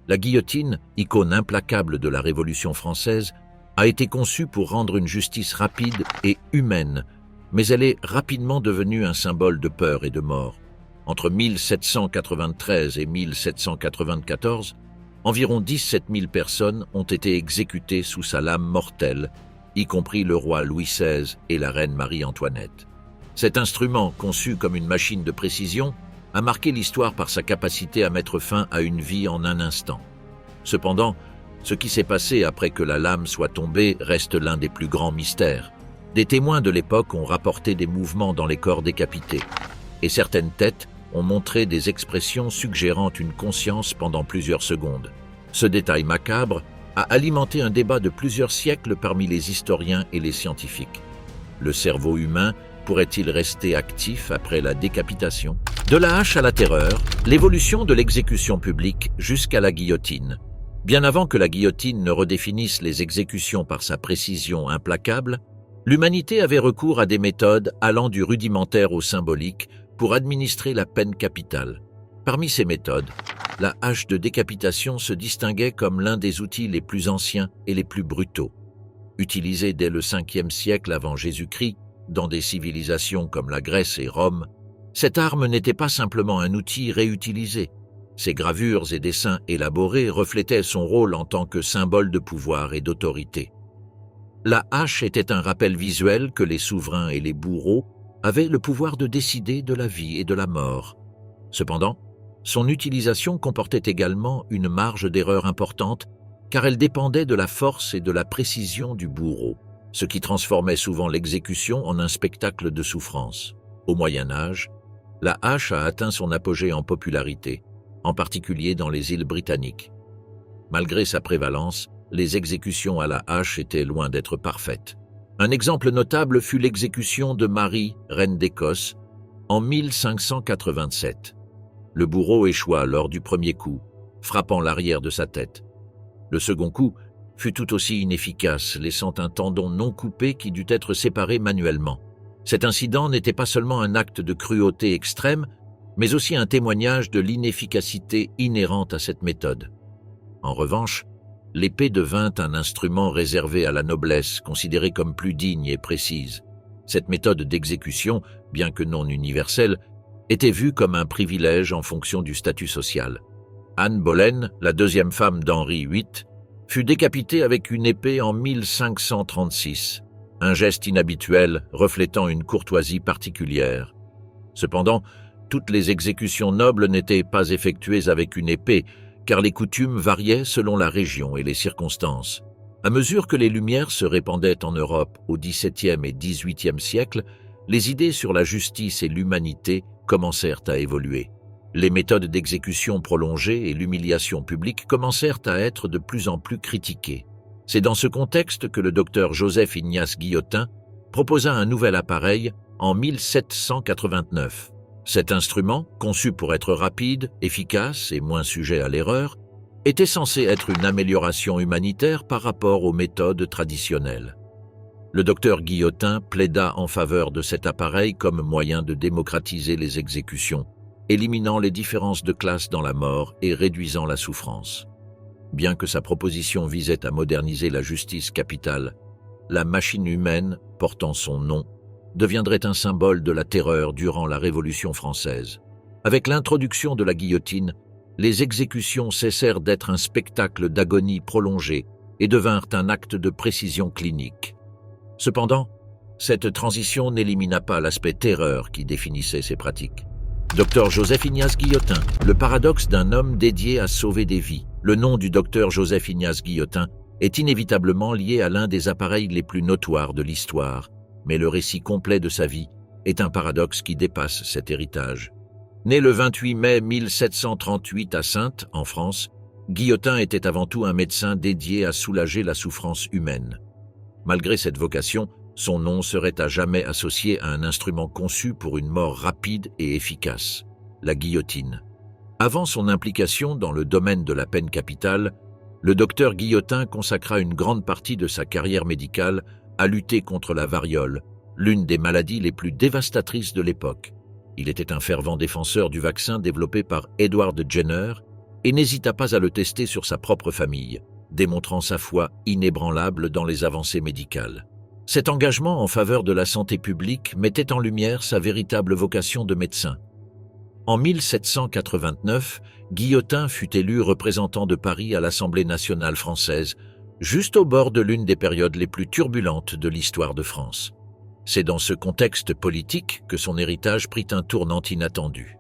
La guillotine, icône implacable de la Révolution française, a été conçue pour rendre une justice rapide et humaine, mais elle est rapidement devenue un symbole de peur et de mort. Entre 1793 et 1794, environ 17 000 personnes ont été exécutées sous sa lame mortelle, y compris le roi Louis XVI et la reine Marie-Antoinette. Cet instrument, conçu comme une machine de précision, a marqué l'histoire par sa capacité à mettre fin à une vie en un instant. Cependant, ce qui s'est passé après que la lame soit tombée reste l'un des plus grands mystères. Des témoins de l'époque ont rapporté des mouvements dans les corps décapités, et certaines têtes ont montré des expressions suggérant une conscience pendant plusieurs secondes. Ce détail macabre a alimenté un débat de plusieurs siècles parmi les historiens et les scientifiques. Le cerveau humain pourrait-il rester actif après la décapitation? De la hache à la terreur, l'évolution de l'exécution publique jusqu'à la guillotine. Bien avant que la guillotine ne redéfinisse les exécutions par sa précision implacable, l'humanité avait recours à des méthodes allant du rudimentaire au symbolique pour administrer la peine capitale. Parmi ces méthodes, la hache de décapitation se distinguait comme l'un des outils les plus anciens et les plus brutaux. Utilisée dès le 5e siècle avant Jésus-Christ, dans des civilisations comme la Grèce et Rome, cette arme n'était pas simplement un outil réutilisé. Ses gravures et dessins élaborés reflétaient son rôle en tant que symbole de pouvoir et d'autorité. La hache était un rappel visuel que les souverains et les bourreaux avaient le pouvoir de décider de la vie et de la mort. Cependant, son utilisation comportait également une marge d'erreur importante car elle dépendait de la force et de la précision du bourreau, ce qui transformait souvent l'exécution en un spectacle de souffrance. Au Moyen Âge, la hache a atteint son apogée en popularité, en particulier dans les îles britanniques. Malgré sa prévalence, les exécutions à la hache étaient loin d'être parfaites. Un exemple notable fut l'exécution de Marie, reine d'Écosse, en 1587. Le bourreau échoua lors du premier coup, frappant l'arrière de sa tête. Le second coup fut tout aussi inefficace, laissant un tendon non coupé qui dut être séparé manuellement. Cet incident n'était pas seulement un acte de cruauté extrême, mais aussi un témoignage de l'inefficacité inhérente à cette méthode. En revanche, l'épée devint un instrument réservé à la noblesse, considéré comme plus digne et précise. Cette méthode d'exécution, bien que non universelle, était vue comme un privilège en fonction du statut social. Anne Boleyn, la deuxième femme d'Henri VIII, fut décapitée avec une épée en 1536, un geste inhabituel reflétant une courtoisie particulière. Cependant, toutes les exécutions nobles n'étaient pas effectuées avec une épée, car les coutumes variaient selon la région et les circonstances. À mesure que les Lumières se répandaient en Europe au XVIIe et XVIIIe siècle, les idées sur la justice et l'humanité commencèrent à évoluer. Les méthodes d'exécution prolongées et l'humiliation publique commencèrent à être de plus en plus critiquées. C'est dans ce contexte que le docteur Joseph-Ignace Guillotin proposa un nouvel appareil en 1789. Cet instrument, conçu pour être rapide, efficace et moins sujet à l'erreur, était censé être une amélioration humanitaire par rapport aux méthodes traditionnelles. Le docteur Guillotin plaida en faveur de cet appareil comme moyen de démocratiser les exécutions, éliminant les différences de classe dans la mort et réduisant la souffrance. Bien que sa proposition visait à moderniser la justice capitale, la machine humaine, portant son nom, deviendrait un symbole de la terreur durant la Révolution française. Avec l'introduction de la guillotine, les exécutions cessèrent d'être un spectacle d'agonie prolongée et devinrent un acte de précision clinique. Cependant, cette transition n'élimina pas l'aspect terreur qui définissait ces pratiques. Dr Joseph-Ignace Guillotin, le paradoxe d'un homme dédié à sauver des vies. Le nom du docteur Joseph-Ignace Guillotin est inévitablement lié à l'un des appareils les plus notoires de l'histoire, mais le récit complet de sa vie est un paradoxe qui dépasse cet héritage. Né le 28 mai 1738 à Saintes, en France, Guillotin était avant tout un médecin dédié à soulager la souffrance humaine. Malgré cette vocation, son nom serait à jamais associé à un instrument conçu pour une mort rapide et efficace, la guillotine. Avant son implication dans le domaine de la peine capitale, le docteur Guillotin consacra une grande partie de sa carrière médicale à lutter contre la variole, l'une des maladies les plus dévastatrices de l'époque. Il était un fervent défenseur du vaccin développé par Edward Jenner et n'hésita pas à le tester sur sa propre famille, démontrant sa foi inébranlable dans les avancées médicales. Cet engagement en faveur de la santé publique mettait en lumière sa véritable vocation de médecin. En 1789, Guillotin fut élu représentant de Paris à l'Assemblée nationale française, juste au bord de l'une des périodes les plus turbulentes de l'histoire de France. C'est dans ce contexte politique que son héritage prit un tournant inattendu.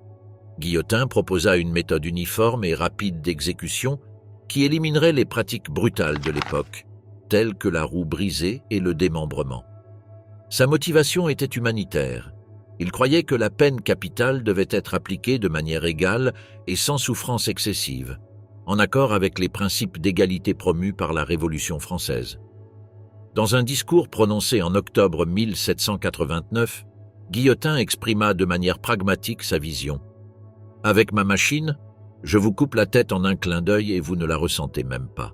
Guillotin proposa une méthode uniforme et rapide d'exécution qui éliminerait les pratiques brutales de l'époque, telles que la roue brisée et le démembrement. Sa motivation était humanitaire. Il croyait que la peine capitale devait être appliquée de manière égale et sans souffrance excessive, en accord avec les principes d'égalité promus par la Révolution française. Dans un discours prononcé en octobre 1789, Guillotin exprima de manière pragmatique sa vision. « Avec ma machine, je vous coupe la tête en un clin d'œil et vous ne la ressentez même pas. »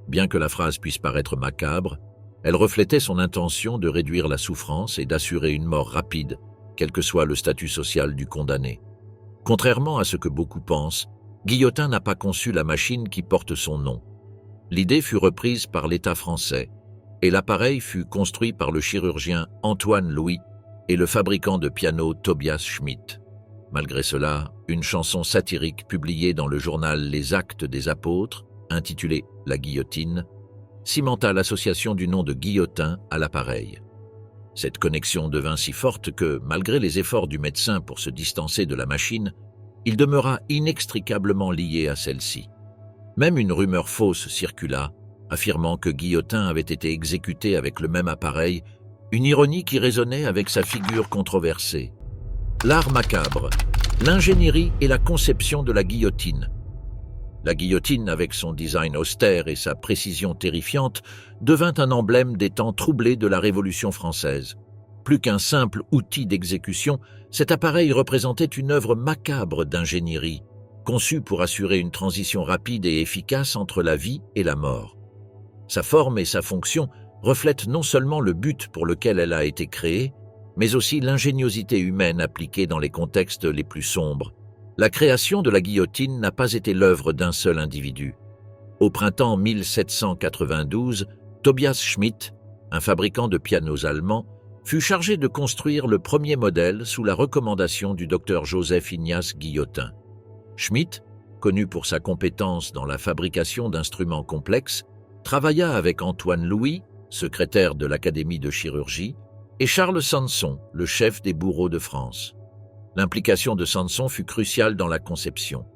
Bien que la phrase puisse paraître macabre, elle reflétait son intention de réduire la souffrance et d'assurer une mort rapide, quel que soit le statut social du condamné. Contrairement à ce que beaucoup pensent, Guillotin n'a pas conçu la machine qui porte son nom. L'idée fut reprise par l'État français, et l'appareil fut construit par le chirurgien Antoine Louis et le fabricant de piano Tobias Schmidt. Malgré cela, une chanson satirique publiée dans le journal Les Actes des Apôtres, intitulée « La guillotine », cimenta l'association du nom de Guillotin à l'appareil. Cette connexion devint si forte que, malgré les efforts du médecin pour se distancer de la machine, il demeura inextricablement lié à celle-ci. Même une rumeur fausse circula, affirmant que Guillotin avait été exécuté avec le même appareil, une ironie qui résonnait avec sa figure controversée. L'art macabre, l'ingénierie et la conception de la guillotine. La guillotine, avec son design austère et sa précision terrifiante, devint un emblème des temps troublés de la Révolution française. Plus qu'un simple outil d'exécution, cet appareil représentait une œuvre macabre d'ingénierie, conçue pour assurer une transition rapide et efficace entre la vie et la mort. Sa forme et sa fonction reflètent non seulement le but pour lequel elle a été créée, mais aussi l'ingéniosité humaine appliquée dans les contextes les plus sombres. La création de la guillotine n'a pas été l'œuvre d'un seul individu. Au printemps 1792, Tobias Schmidt, un fabricant de pianos allemand, fut chargé de construire le premier modèle sous la recommandation du docteur Joseph Ignace Guillotin. Schmidt, connu pour sa compétence dans la fabrication d'instruments complexes, travailla avec Antoine Louis, secrétaire de l'Académie de chirurgie, et Charles Sanson, le chef des bourreaux de France. L'implication de Sanson fut cruciale dans la conception.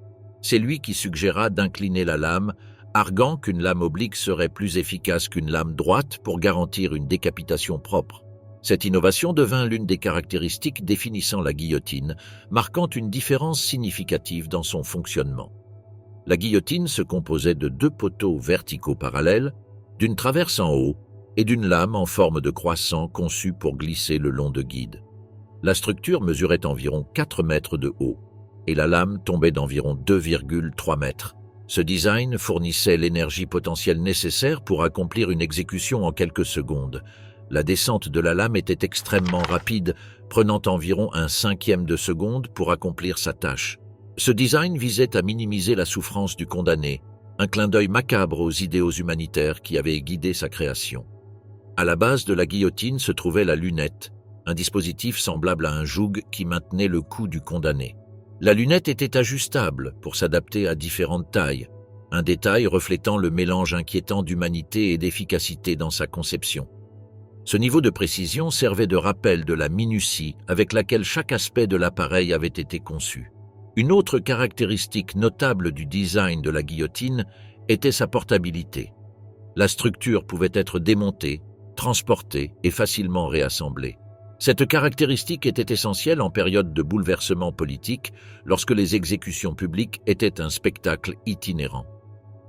C'est lui qui suggéra d'incliner la lame, arguant qu'une lame oblique serait plus efficace qu'une lame droite pour garantir une décapitation propre. Cette innovation devint l'une des caractéristiques définissant la guillotine, marquant une différence significative dans son fonctionnement. La guillotine se composait de deux poteaux verticaux parallèles, d'une traverse en haut et d'une lame en forme de croissant conçue pour glisser le long de guides. La structure mesurait environ 4 mètres de haut et la lame tombait d'environ 2,3 mètres. Ce design fournissait l'énergie potentielle nécessaire pour accomplir une exécution en quelques secondes. La descente de la lame était extrêmement rapide, prenant environ un cinquième de seconde pour accomplir sa tâche. Ce design visait à minimiser la souffrance du condamné, un clin d'œil macabre aux idéaux humanitaires qui avaient guidé sa création. À la base de la guillotine se trouvait la lunette, un dispositif semblable à un joug qui maintenait le cou du condamné. La lunette était ajustable pour s'adapter à différentes tailles, un détail reflétant le mélange inquiétant d'humanité et d'efficacité dans sa conception. Ce niveau de précision servait de rappel de la minutie avec laquelle chaque aspect de l'appareil avait été conçu. Une autre caractéristique notable du design de la guillotine était sa portabilité. La structure pouvait être démontée, transportée et facilement réassemblée. Cette caractéristique était essentielle en période de bouleversement politique, lorsque les exécutions publiques étaient un spectacle itinérant.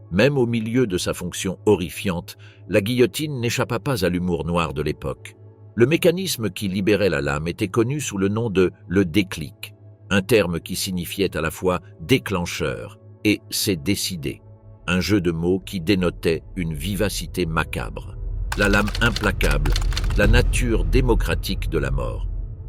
Même au milieu de sa fonction horrifiante, la guillotine n'échappa pas à l'humour noir de l'époque. Le mécanisme qui libérait la lame était connu sous le nom de « le déclic », un terme qui signifiait à la fois « déclencheur » et « c'est décidé », un jeu de mots qui dénotait une vivacité macabre. La lame implacable, la nature démocratique de la mort.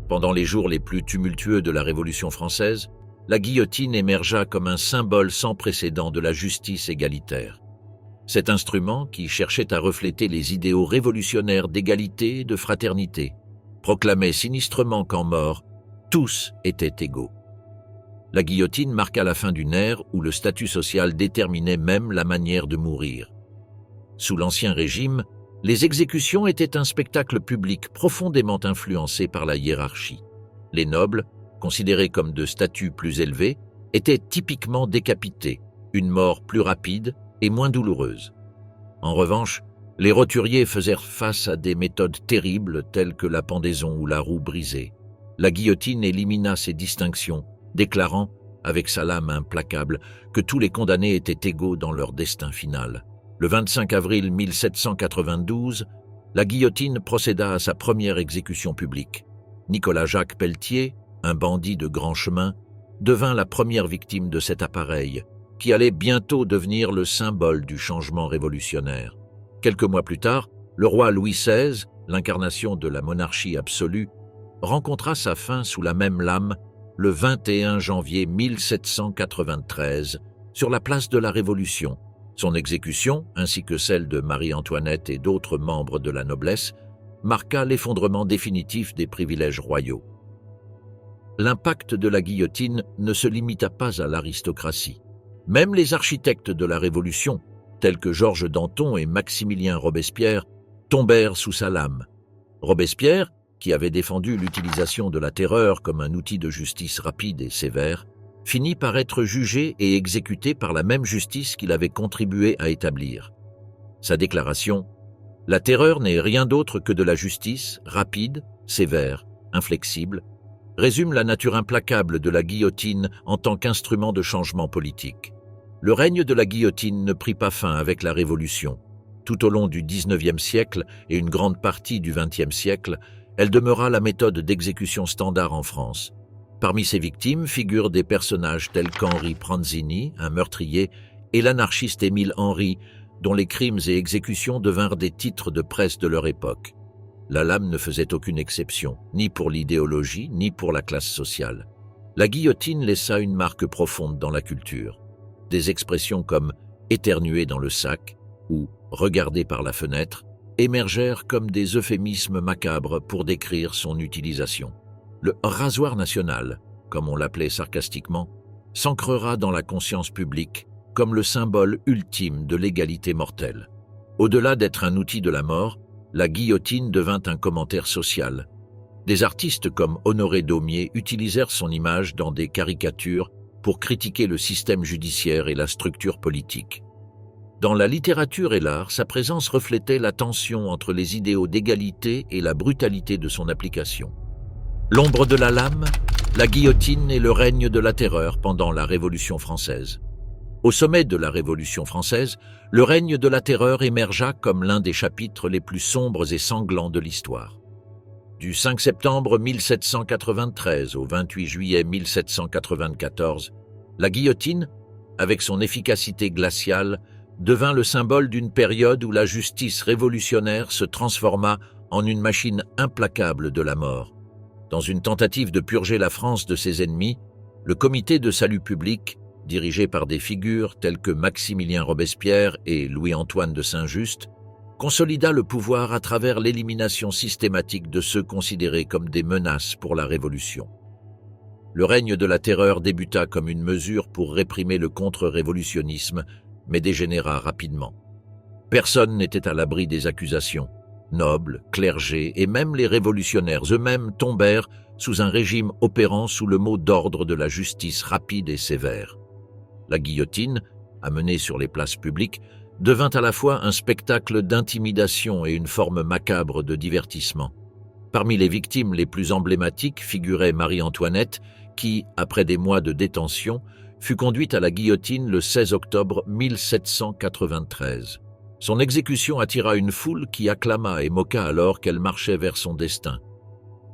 Pendant les jours les plus tumultueux de la Révolution française, la guillotine émergea comme un symbole sans précédent de la justice égalitaire. Cet instrument, qui cherchait à refléter les idéaux révolutionnaires d'égalité et de fraternité, proclamait sinistrement qu'en mort, tous étaient égaux. La guillotine marqua la fin d'une ère où le statut social déterminait même la manière de mourir. Sous l'Ancien Régime, les exécutions étaient un spectacle public profondément influencé par la hiérarchie. Les nobles, considérés comme de statut plus élevé, étaient typiquement décapités, une mort plus rapide et moins douloureuse. En revanche, les roturiers faisaient face à des méthodes terribles telles que la pendaison ou la roue brisée. La guillotine élimina ces distinctions, déclarant, avec sa lame implacable, que tous les condamnés étaient égaux dans leur destin final. Le 25 avril 1792, la guillotine procéda à sa première exécution publique. Nicolas-Jacques Pelletier, un bandit de grand chemin, devint la première victime de cet appareil, qui allait bientôt devenir le symbole du changement révolutionnaire. Quelques mois plus tard, le roi Louis XVI, l'incarnation de la monarchie absolue, rencontra sa fin sous la même lame le 21 janvier 1793 sur la place de la Révolution. Son exécution, ainsi que celle de Marie-Antoinette et d'autres membres de la noblesse, marqua l'effondrement définitif des privilèges royaux. L'impact de la guillotine ne se limita pas à l'aristocratie. Même les architectes de la Révolution, tels que Georges Danton et Maximilien Robespierre, tombèrent sous sa lame. Robespierre, qui avait défendu l'utilisation de la terreur comme un outil de justice rapide et sévère, finit par être jugé et exécuté par la même justice qu'il avait contribué à établir. Sa déclaration « La terreur n'est rien d'autre que de la justice, rapide, sévère, inflexible », résume la nature implacable de la guillotine en tant qu'instrument de changement politique. Le règne de la guillotine ne prit pas fin avec la Révolution. Tout au long du XIXe siècle et une grande partie du XXe siècle, elle demeura la méthode d'exécution standard en France. Parmi ses victimes figurent des personnages tels qu'Henri Pranzini, un meurtrier, et l'anarchiste Émile Henry, dont les crimes et exécutions devinrent des titres de presse de leur époque. La lame ne faisait aucune exception, ni pour l'idéologie, ni pour la classe sociale. La guillotine laissa une marque profonde dans la culture. Des expressions comme « éternuer dans le sac » ou « regarder par la fenêtre » émergèrent comme des euphémismes macabres pour décrire son utilisation. Le « rasoir national », comme on l'appelait sarcastiquement, s'ancrera dans la conscience publique comme le symbole ultime de l'égalité mortelle. Au-delà d'être un outil de la mort, la guillotine devint un commentaire social. Des artistes comme Honoré Daumier utilisèrent son image dans des caricatures pour critiquer le système judiciaire et la structure politique. Dans la littérature et l'art, sa présence reflétait la tension entre les idéaux d'égalité et la brutalité de son application. L'ombre de la lame, la guillotine et le règne de la terreur pendant la Révolution française. Au sommet de la Révolution française, le règne de la terreur émergea comme l'un des chapitres les plus sombres et sanglants de l'histoire. Du 5 septembre 1793 au 28 juillet 1794, la guillotine, avec son efficacité glaciale, devint le symbole d'une période où la justice révolutionnaire se transforma en une machine implacable de la mort. Dans une tentative de purger la France de ses ennemis, le Comité de salut public, dirigé par des figures telles que Maximilien Robespierre et Louis-Antoine de Saint-Just, consolida le pouvoir à travers l'élimination systématique de ceux considérés comme des menaces pour la Révolution. Le règne de la terreur débuta comme une mesure pour réprimer le contre-révolutionnisme, mais dégénéra rapidement. Personne n'était à l'abri des accusations. Nobles, clergés et même les révolutionnaires eux-mêmes tombèrent sous un régime opérant sous le mot d'ordre de la justice rapide et sévère. La guillotine, amenée sur les places publiques, devint à la fois un spectacle d'intimidation et une forme macabre de divertissement. Parmi les victimes les plus emblématiques figurait Marie-Antoinette, qui, après des mois de détention, fut conduite à la guillotine le 16 octobre 1793. Son exécution attira une foule qui acclama et moqua alors qu'elle marchait vers son destin.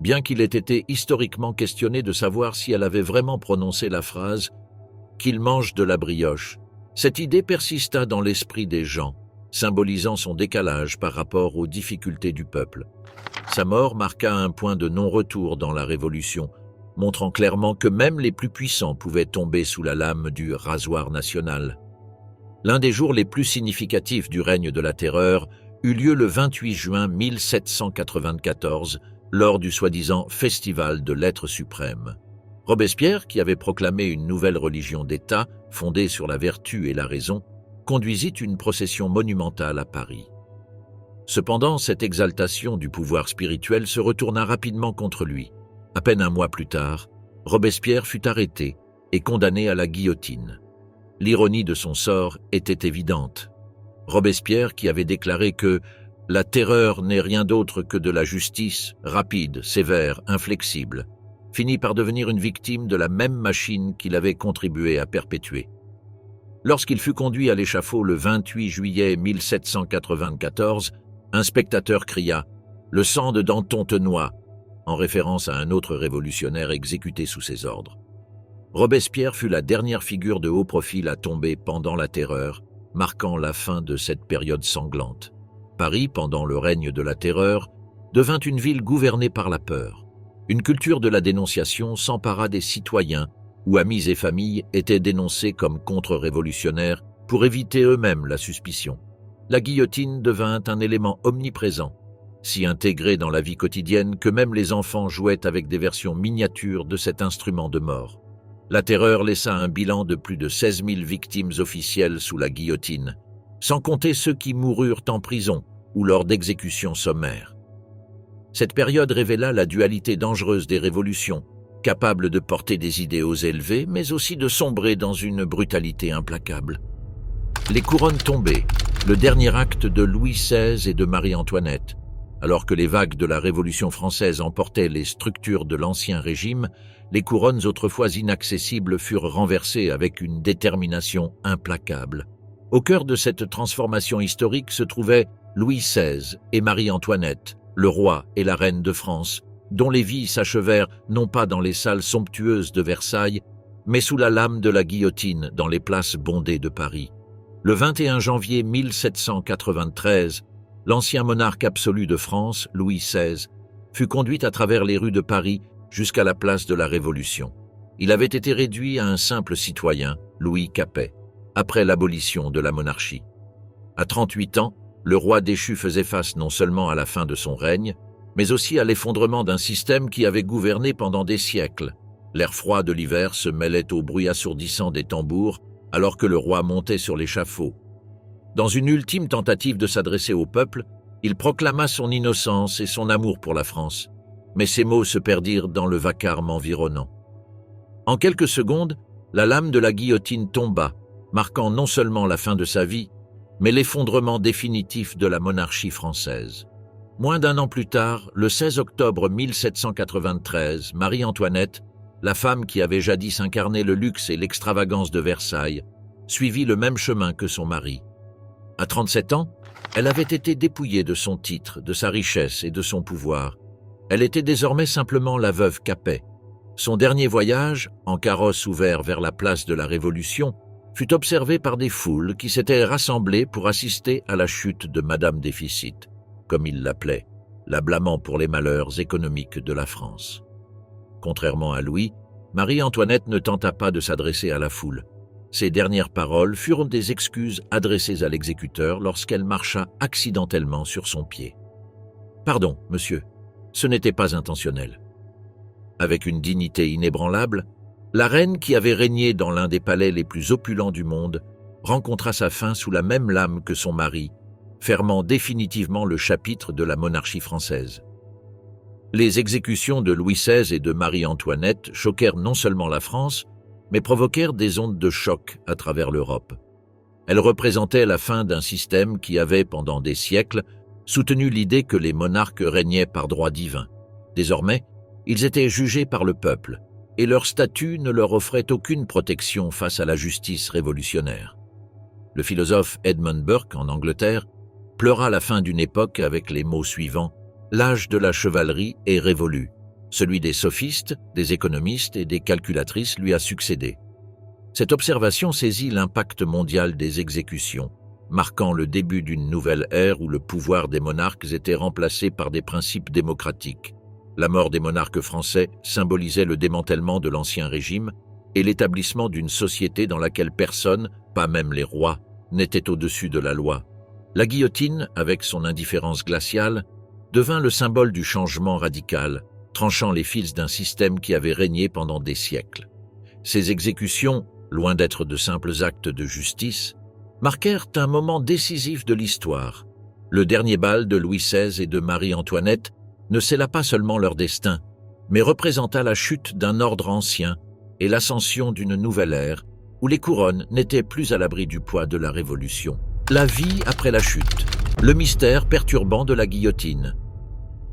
Bien qu'il ait été historiquement questionné de savoir si elle avait vraiment prononcé la phrase « qu'il mange de la brioche », cette idée persista dans l'esprit des gens, symbolisant son décalage par rapport aux difficultés du peuple. Sa mort marqua un point de non-retour dans la Révolution, montrant clairement que même les plus puissants pouvaient tomber sous la lame du rasoir national. L'un des jours les plus significatifs du règne de la Terreur eut lieu le 28 juin 1794, lors du soi-disant Festival de l'être suprême. Robespierre, qui avait proclamé une nouvelle religion d'État, fondée sur la vertu et la raison, conduisit une procession monumentale à Paris. Cependant, cette exaltation du pouvoir spirituel se retourna rapidement contre lui. À peine un mois plus tard, Robespierre fut arrêté et condamné à la guillotine. L'ironie de son sort était évidente. Robespierre, qui avait déclaré que « la terreur n'est rien d'autre que de la justice, rapide, sévère, inflexible », finit par devenir une victime de la même machine qu'il avait contribué à perpétuer. Lorsqu'il fut conduit à l'échafaud le 28 juillet 1794, un spectateur cria « Le sang de Danton te noie », en référence à un autre révolutionnaire exécuté sous ses ordres. Robespierre fut la dernière figure de haut profil à tomber pendant la Terreur, marquant la fin de cette période sanglante. Paris, pendant le règne de la Terreur, devint une ville gouvernée par la peur. Une culture de la dénonciation s'empara des citoyens, où amis et familles étaient dénoncés comme contre-révolutionnaires pour éviter eux-mêmes la suspicion. La guillotine devint un élément omniprésent, si intégré dans la vie quotidienne que même les enfants jouaient avec des versions miniatures de cet instrument de mort. La Terreur laissa un bilan de plus de 16 000 victimes officielles sous la guillotine, sans compter ceux qui moururent en prison ou lors d'exécutions sommaires. Cette période révéla la dualité dangereuse des révolutions, capables de porter des idéaux élevés, mais aussi de sombrer dans une brutalité implacable. Les couronnes tombaient, le dernier acte de Louis XVI et de Marie-Antoinette. Alors que les vagues de la Révolution française emportaient les structures de l'Ancien Régime, les couronnes autrefois inaccessibles furent renversées avec une détermination implacable. Au cœur de cette transformation historique se trouvaient Louis XVI et Marie-Antoinette, le roi et la reine de France, dont les vies s'achevèrent non pas dans les salles somptueuses de Versailles, mais sous la lame de la guillotine dans les places bondées de Paris. Le 21 janvier 1793, l'ancien monarque absolu de France, Louis XVI, fut conduit à travers les rues de Paris jusqu'à la place de la Révolution. Il avait été réduit à un simple citoyen, Louis Capet, après l'abolition de la monarchie. À 38 ans, le roi déchu faisait face non seulement à la fin de son règne, mais aussi à l'effondrement d'un système qui avait gouverné pendant des siècles. L'air froid de l'hiver se mêlait au bruit assourdissant des tambours alors que le roi montait sur l'échafaud. Dans une ultime tentative de s'adresser au peuple, il proclama son innocence et son amour pour la France, mais ses mots se perdirent dans le vacarme environnant. En quelques secondes, la lame de la guillotine tomba, marquant non seulement la fin de sa vie, mais l'effondrement définitif de la monarchie française. Moins d'un an plus tard, le 16 octobre 1793, Marie-Antoinette, la femme qui avait jadis incarné le luxe et l'extravagance de Versailles, suivit le même chemin que son mari. À 37 ans, elle avait été dépouillée de son titre, de sa richesse et de son pouvoir. Elle était désormais simplement la veuve Capet. Son dernier voyage, en carrosse ouvert vers la place de la Révolution, fut observé par des foules qui s'étaient rassemblées pour assister à la chute de Madame Déficit, comme il l'appelait, la blâmant pour les malheurs économiques de la France. Contrairement à Louis, Marie-Antoinette ne tenta pas de s'adresser à la foule. Ses dernières paroles furent des excuses adressées à l'exécuteur lorsqu'elle marcha accidentellement sur son pied. « Pardon, monsieur, ce n'était pas intentionnel. » Avec une dignité inébranlable, la reine qui avait régné dans l'un des palais les plus opulents du monde rencontra sa fin sous la même lame que son mari, fermant définitivement le chapitre de la monarchie française. Les exécutions de Louis XVI et de Marie-Antoinette choquèrent non seulement la France, mais provoquèrent des ondes de choc à travers l'Europe. Elles représentaient la fin d'un système qui avait, pendant des siècles, soutenu l'idée que les monarques régnaient par droit divin. Désormais, ils étaient jugés par le peuple, et leur statut ne leur offrait aucune protection face à la justice révolutionnaire. Le philosophe Edmund Burke, en Angleterre, pleura la fin d'une époque avec les mots suivants: « L'âge de la chevalerie est révolu. Celui des sophistes, des économistes et des calculatrices lui a succédé. » Cette observation saisit l'impact mondial des exécutions, marquant le début d'une nouvelle ère où le pouvoir des monarques était remplacé par des principes démocratiques. La mort des monarques français symbolisait le démantèlement de l'Ancien Régime et l'établissement d'une société dans laquelle personne, pas même les rois, n'était au-dessus de la loi. La guillotine, avec son indifférence glaciale, devint le symbole du changement radical, tranchant les fils d'un système qui avait régné pendant des siècles. Ces exécutions, loin d'être de simples actes de justice, marquèrent un moment décisif de l'histoire. Le dernier bal de Louis XVI et de Marie-Antoinette ne scella pas seulement leur destin, mais représenta la chute d'un ordre ancien et l'ascension d'une nouvelle ère où les couronnes n'étaient plus à l'abri du poids de la Révolution. La vie après la chute, le mystère perturbant de la guillotine.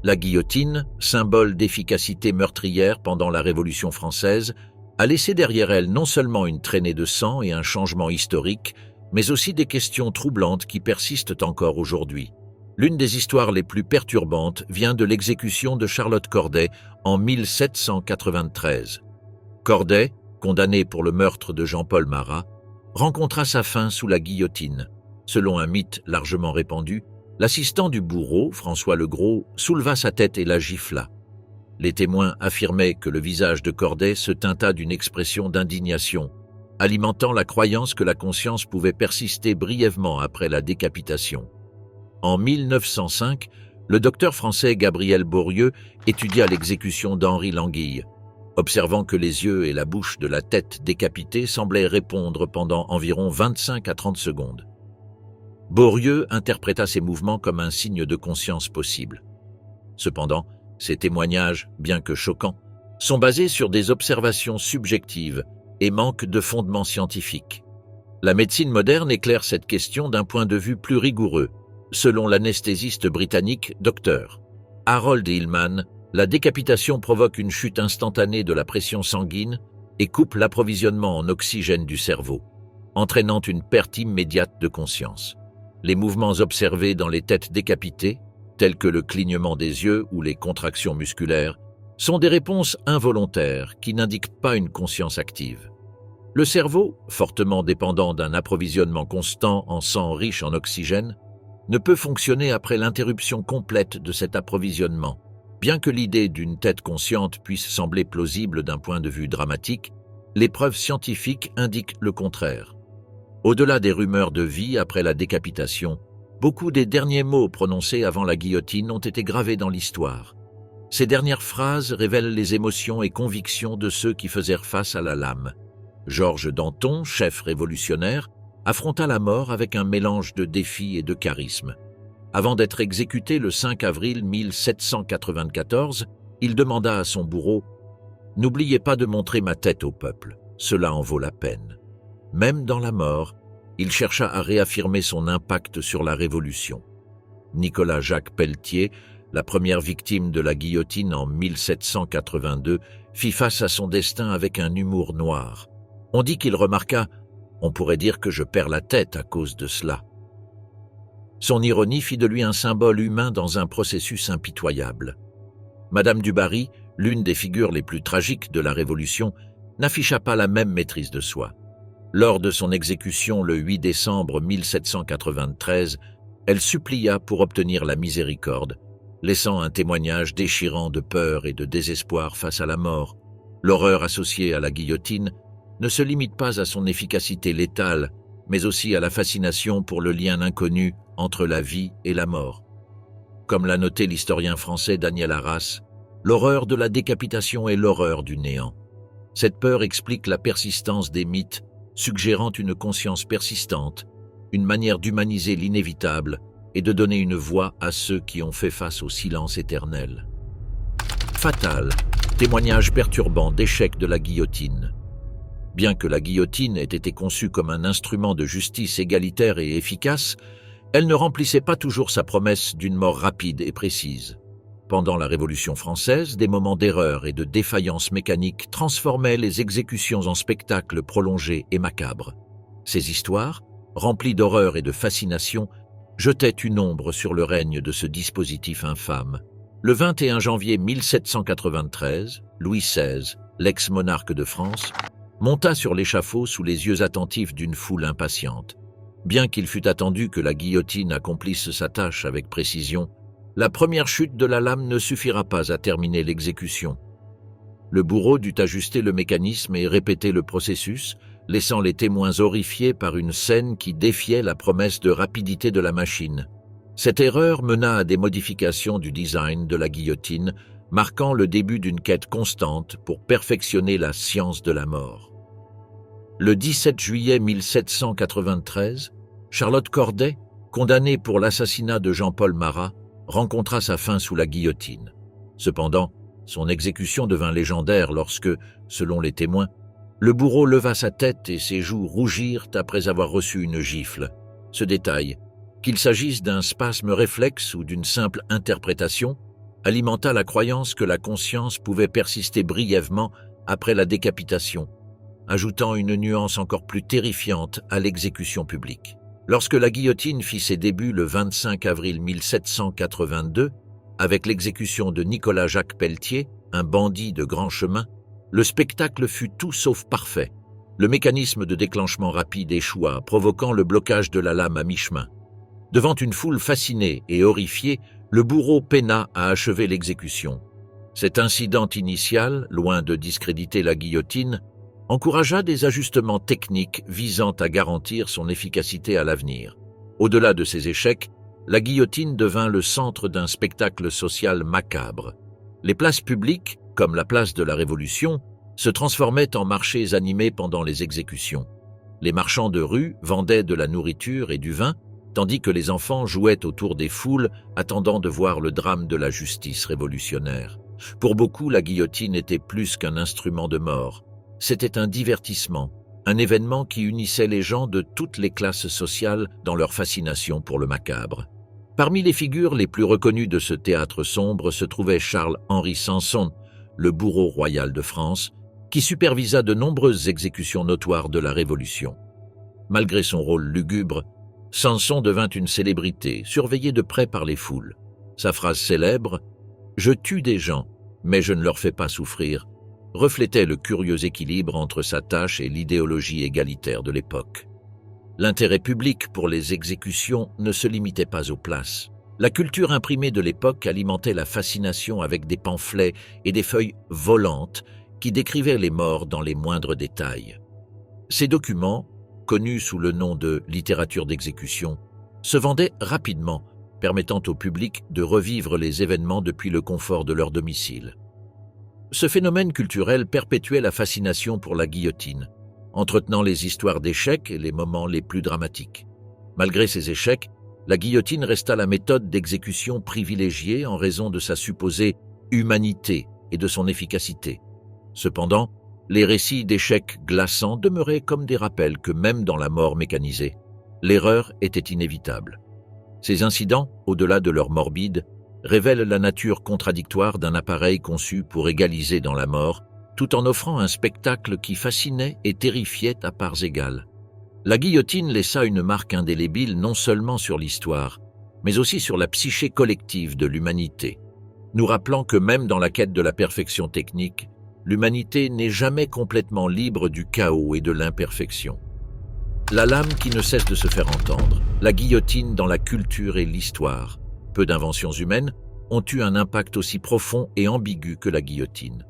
La guillotine, symbole d'efficacité meurtrière pendant la Révolution française, a laissé derrière elle non seulement une traînée de sang et un changement historique, mais aussi des questions troublantes qui persistent encore aujourd'hui. L'une des histoires les plus perturbantes vient de l'exécution de Charlotte Corday en 1793. Corday, condamné pour le meurtre de Jean-Paul Marat, rencontra sa fin sous la guillotine. Selon un mythe largement répandu, l'assistant du bourreau, François Legros, souleva sa tête et la gifla. Les témoins affirmaient que le visage de Corday se teinta d'une expression d'indignation, alimentant la croyance que la conscience pouvait persister brièvement après la décapitation. En 1905, le docteur français Gabriel Borieux étudia l'exécution d'Henri Languille, observant que les yeux et la bouche de la tête décapitée semblaient répondre pendant environ 25 à 30 secondes. Borieux interpréta ces mouvements comme un signe de conscience possible. Cependant, ces témoignages, bien que choquants, sont basés sur des observations subjectives et manquent de fondement scientifique. La médecine moderne éclaire cette question d'un point de vue plus rigoureux. Selon l'anesthésiste britannique Dr. Harold Hillman, la décapitation provoque une chute instantanée de la pression sanguine et coupe l'approvisionnement en oxygène du cerveau, entraînant une perte immédiate de conscience. Les mouvements observés dans les têtes décapitées, tels que le clignement des yeux ou les contractions musculaires, sont des réponses involontaires qui n'indiquent pas une conscience active. Le cerveau, fortement dépendant d'un approvisionnement constant en sang riche en oxygène, ne peut fonctionner après l'interruption complète de cet approvisionnement. Bien que l'idée d'une tête consciente puisse sembler plausible d'un point de vue dramatique, les preuves scientifiques indiquent le contraire. Au-delà des rumeurs de vie après la décapitation, beaucoup des derniers mots prononcés avant la guillotine ont été gravés dans l'histoire. Ces dernières phrases révèlent les émotions et convictions de ceux qui faisaient face à la lame. Georges Danton, chef révolutionnaire, affronta la mort avec un mélange de défi et de charisme. Avant d'être exécuté le 5 avril 1794, il demanda à son bourreau « N'oubliez pas de montrer ma tête au peuple, cela en vaut la peine ». Même dans la mort, il chercha à réaffirmer son impact sur la Révolution. Nicolas-Jacques Pelletier, la première victime de la guillotine en 1782, fit face à son destin avec un humour noir. On dit qu'il remarqua « On pourrait dire que je perds la tête à cause de cela ». Son ironie fit de lui un symbole humain dans un processus impitoyable. Madame du Barry, l'une des figures les plus tragiques de la Révolution, n'afficha pas la même maîtrise de soi. Lors de son exécution le 8 décembre 1793, elle supplia pour obtenir la miséricorde, laissant un témoignage déchirant de peur et de désespoir face à la mort. L'horreur associée à la guillotine ne se limite pas à son efficacité létale, mais aussi à la fascination pour le lien inconnu entre la vie et la mort. Comme l'a noté l'historien français Daniel Arras, l'horreur de la décapitation est l'horreur du néant. Cette peur explique la persistance des mythes, suggérant une conscience persistante, une manière d'humaniser l'inévitable et de donner une voix à ceux qui ont fait face au silence éternel. Fatal, témoignage perturbant d'échec de la guillotine. Bien que la guillotine ait été conçue comme un instrument de justice égalitaire et efficace, elle ne remplissait pas toujours sa promesse d'une mort rapide et précise. Pendant la Révolution française, des moments d'erreur et de défaillance mécanique transformaient les exécutions en spectacles prolongés et macabres. Ces histoires, remplies d'horreur et de fascination, jetaient une ombre sur le règne de ce dispositif infâme. Le 21 janvier 1793, Louis XVI, l'ex-monarque de France, monta sur l'échafaud sous les yeux attentifs d'une foule impatiente. Bien qu'il fût attendu que la guillotine accomplisse sa tâche avec précision, La première chute de la lame ne suffira pas à terminer l'exécution. Le bourreau dut ajuster le mécanisme et répéter le processus, laissant les témoins horrifiés par une scène qui défiait la promesse de rapidité de la machine. Cette erreur mena à des modifications du design de la guillotine, marquant le début d'une quête constante pour perfectionner la science de la mort. Le 17 juillet 1793, Charlotte Corday, condamnée pour l'assassinat de Jean-Paul Marat, rencontra sa fin sous la guillotine. Cependant, son exécution devint légendaire lorsque, selon les témoins, le bourreau leva sa tête et ses joues rougirent après avoir reçu une gifle. Ce détail, qu'il s'agisse d'un spasme réflexe ou d'une simple interprétation, alimenta la croyance que la conscience pouvait persister brièvement après la décapitation, ajoutant une nuance encore plus terrifiante à l'exécution publique. Lorsque la guillotine fit ses débuts le 25 avril 1782, avec l'exécution de Nicolas-Jacques Pelletier, un bandit de grand chemin, le spectacle fut tout sauf parfait. Le mécanisme de déclenchement rapide échoua, provoquant le blocage de la lame à mi-chemin. Devant une foule fascinée et horrifiée, le bourreau peina à achever l'exécution. Cet incident initial, loin de discréditer la guillotine, encouragea des ajustements techniques visant à garantir son efficacité à l'avenir. Au-delà de ces échecs, la guillotine devint le centre d'un spectacle social macabre. Les places publiques, comme la place de la Révolution, se transformaient en marchés animés pendant les exécutions. Les marchands de rue vendaient de la nourriture et du vin, tandis que les enfants jouaient autour des foules, attendant de voir le drame de la justice révolutionnaire. Pour beaucoup, la guillotine était plus qu'un instrument de mort. C'était un divertissement, un événement qui unissait les gens de toutes les classes sociales dans leur fascination pour le macabre. Parmi les figures les plus reconnues de ce théâtre sombre se trouvait Charles-Henri Sanson, le bourreau royal de France, qui supervisa de nombreuses exécutions notoires de la Révolution. Malgré son rôle lugubre, Sanson devint une célébrité, surveillée de près par les foules. Sa phrase célèbre « Je tue des gens, mais je ne leur fais pas souffrir » reflétait le curieux équilibre entre sa tâche et l'idéologie égalitaire de l'époque. L'intérêt public pour les exécutions ne se limitait pas aux places. La culture imprimée de l'époque alimentait la fascination avec des pamphlets et des feuilles volantes qui décrivaient les morts dans les moindres détails. Ces documents, connus sous le nom de littérature d'exécution, se vendaient rapidement, permettant au public de revivre les événements depuis le confort de leur domicile. Ce phénomène culturel perpétuait la fascination pour la guillotine, entretenant les histoires d'échecs et les moments les plus dramatiques. Malgré ces échecs, la guillotine resta la méthode d'exécution privilégiée en raison de sa supposée humanité et de son efficacité. Cependant, les récits d'échecs glaçants demeuraient comme des rappels que même dans la mort mécanisée, l'erreur était inévitable. Ces incidents, au-delà de leur morbide, révèlent la nature contradictoire d'un appareil conçu pour égaliser dans la mort, tout en offrant un spectacle qui fascinait et terrifiait à parts égales. La guillotine laissa une marque indélébile non seulement sur l'histoire, mais aussi sur la psyché collective de l'humanité, nous rappelant que même dans la quête de la perfection technique, l'humanité n'est jamais complètement libre du chaos et de l'imperfection. La lame qui ne cesse de se faire entendre, la guillotine dans la culture et l'histoire, peu d'inventions humaines ont eu un impact aussi profond et ambigu que la guillotine.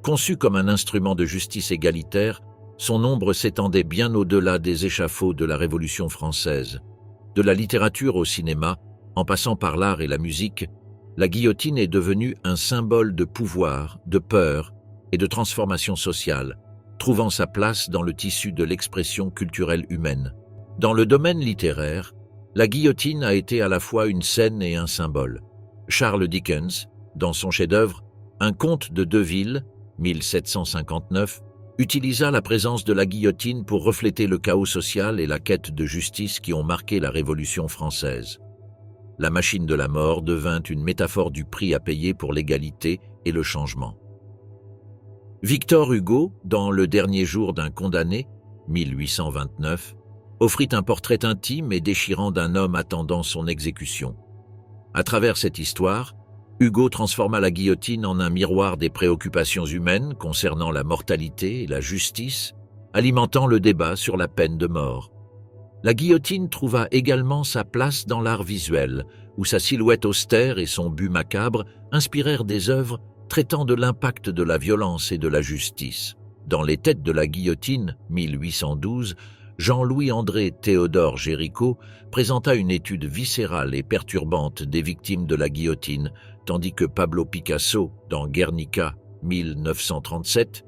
Conçue comme un instrument de justice égalitaire, son ombre s'étendait bien au-delà des échafauds de la Révolution française. De la littérature au cinéma, en passant par l'art et la musique, la guillotine est devenue un symbole de pouvoir, de peur et de transformation sociale, trouvant sa place dans le tissu de l'expression culturelle humaine. Dans le domaine littéraire, la guillotine a été à la fois une scène et un symbole. Charles Dickens, dans son chef-d'œuvre « Un conte de Deville » 1759, utilisa la présence de la guillotine pour refléter le chaos social et la quête de justice qui ont marqué la Révolution française. La machine de la mort devint une métaphore du prix à payer pour l'égalité et le changement. Victor Hugo, dans Le dernier jour d'un condamné, 1829, offrit un portrait intime et déchirant d'un homme attendant son exécution. À travers cette histoire, Hugo transforma la guillotine en un miroir des préoccupations humaines concernant la mortalité et la justice, alimentant le débat sur la peine de mort. La guillotine trouva également sa place dans l'art visuel, où sa silhouette austère et son but macabre inspirèrent des œuvres traitant de l'impact de la violence et de la justice. Dans Les Têtes de la guillotine, 1812, Jean-Louis-André Théodore Géricault présenta une étude viscérale et perturbante des victimes de la guillotine, tandis que Pablo Picasso, dans Guernica, 1937,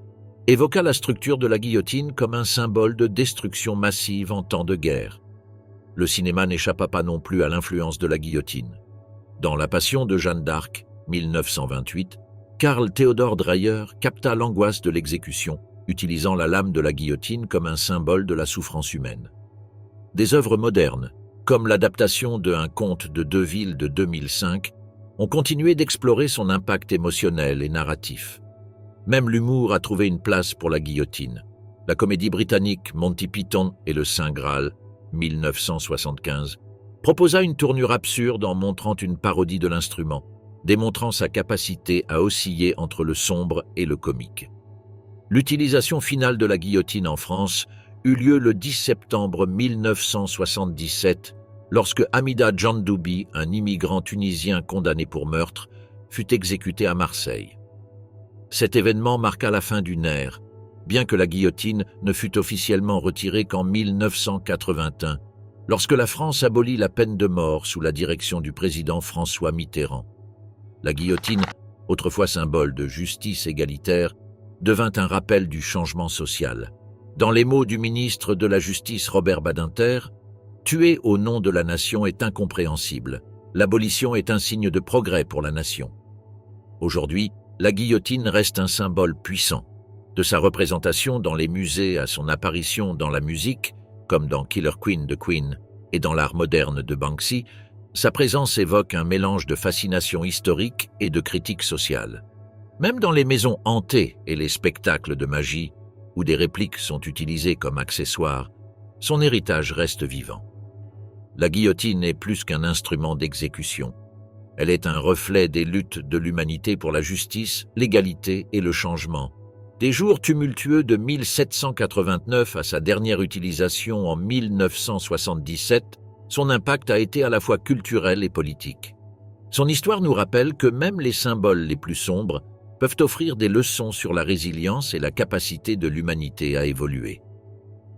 évoqua la structure de la guillotine comme un symbole de destruction massive en temps de guerre. Le cinéma n'échappa pas non plus à l'influence de la guillotine. Dans La Passion de Jeanne d'Arc, 1928, Karl Theodor Dreyer capta l'angoisse de l'exécution, utilisant la lame de la guillotine comme un symbole de la souffrance humaine. Des œuvres modernes, comme l'adaptation de Un conte de Deville de 2005, ont continué d'explorer son impact émotionnel et narratif. Même l'humour a trouvé une place pour la guillotine. La comédie britannique Monty Python et le Saint Graal, 1975, proposa une tournure absurde en montrant une parodie de l'instrument, démontrant sa capacité à osciller entre le sombre et le comique. L'utilisation finale de la guillotine en France eut lieu le 10 septembre 1977, lorsque Hamida Djandoubi, un immigrant tunisien condamné pour meurtre, fut exécuté à Marseille. Cet événement marqua la fin d'une ère, bien que la guillotine ne fût officiellement retirée qu'en 1981, lorsque la France abolit la peine de mort sous la direction du président François Mitterrand. La guillotine, autrefois symbole de justice égalitaire, devint un rappel du changement social. Dans les mots du ministre de la Justice Robert Badinter, « Tuer au nom de la nation est incompréhensible. L'abolition est un signe de progrès pour la nation. » Aujourd'hui, la guillotine reste un symbole puissant. De sa représentation dans les musées à son apparition dans la musique, comme dans Killer Queen de Queen et dans l'art moderne de Banksy, sa présence évoque un mélange de fascination historique et de critique sociale. Même dans les maisons hantées et les spectacles de magie, où des répliques sont utilisées comme accessoires, son héritage reste vivant. La guillotine est plus qu'un instrument d'exécution. Elle est un reflet des luttes de l'humanité pour la justice, l'égalité et le changement. Des jours tumultueux de 1789 à sa dernière utilisation en 1977, son impact a été à la fois culturel et politique. Son histoire nous rappelle que même les symboles les plus sombres peuvent offrir des leçons sur la résilience et la capacité de l'humanité à évoluer.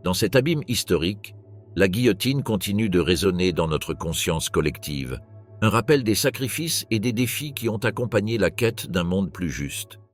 Dans cet abîme historique, la guillotine continue de résonner dans notre conscience collective, un rappel des sacrifices et des défis qui ont accompagné la quête d'un monde plus juste.